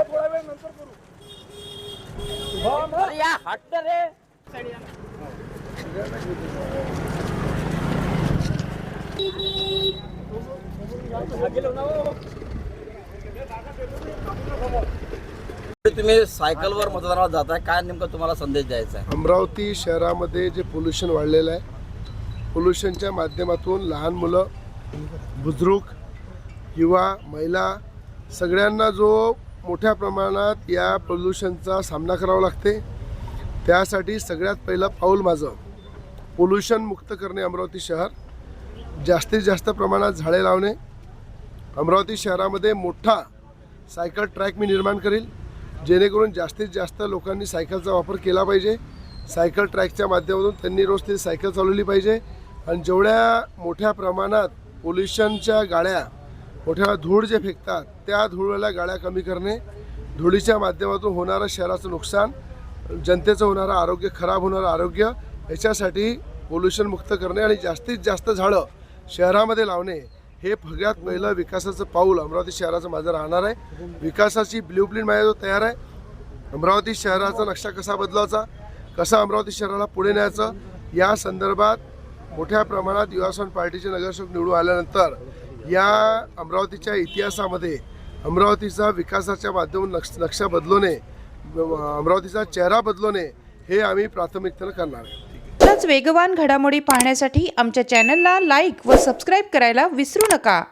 थोडा वेळ नंतर करू. या हट्ट रे. तुम्ही सायकलवर मतदानाला जाताय, काय नेमका तुम्हाला संदेश द्यायचा आहे? अमरावती शहरामध्ये जे पोल्युशन वाढलेलं आहे, पोल्युशनच्या माध्यमातून लहान मुलं, बुजुर्ग, युवा, महिला सगळ्यांना जो मोठ्या प्रमाणात या पोल्युशनचा सामना करावा लागते, त्यासाठी सगळ्यात पहिलं पाऊल माझं पोल्युशन मुक्त करणे अमरावती शहर. जास्तीत जास्त प्रमाणात झाडे लावणे. अमरावती शहरामध्ये मोठा सायकल ट्रॅक मी निर्माण करेल, जेणेकरून जास्तीत जास्त लोकांनी सायकलचा वापर केला पाहिजे. सायकल ट्रॅकच्या माध्यमातून त्यांनी रोज ती सायकल चालवली पाहिजे. आणि जेवढ्या मोठ्या प्रमाणात पोल्युशनच्या गाड्या, मोठ्या धूळ जे फेकतात त्या धूळवाल्या गाड्या कमी करणे, धुळीच्या माध्यमातून होणारं शहराचं नुकसान, जनतेचं होणारं आरोग्य, खराब होणारं आरोग्य, याच्यासाठी पोल्युशन मुक्त करणे आणि जास्तीत जास्त झाडं शहरामध्ये लावणे हे सगळ्यात पहिलं विकासाचं पाऊल अमरावती शहराचं माझं राहणार आहे. विकासाची ब्ल्यूप्रिंट माझ्याजवळ तयार आहे. अमरावती शहराचा नक्षा कसा बदलायचा, कसा अमरावती शहराला पुढे न्यायचं, या संदर्भात मोठ्या प्रमाणात युवासन पार्टीचे नगरसेवक निवडून आल्यानंतर या अमरावतीच्या इतिहासामध्ये अमरावतीचा विकासाच्या माध्यमातून नक्षा बदलवणे, अमरावतीचा चेहरा बदलवणे हे आम्ही प्राथमिकतेने करणार आहे. अशाच वेगवान घडामोडी पाहण्यासाठी आमच्या चॅनलला लाईक व सबस्क्राईब करायला विसरू नका.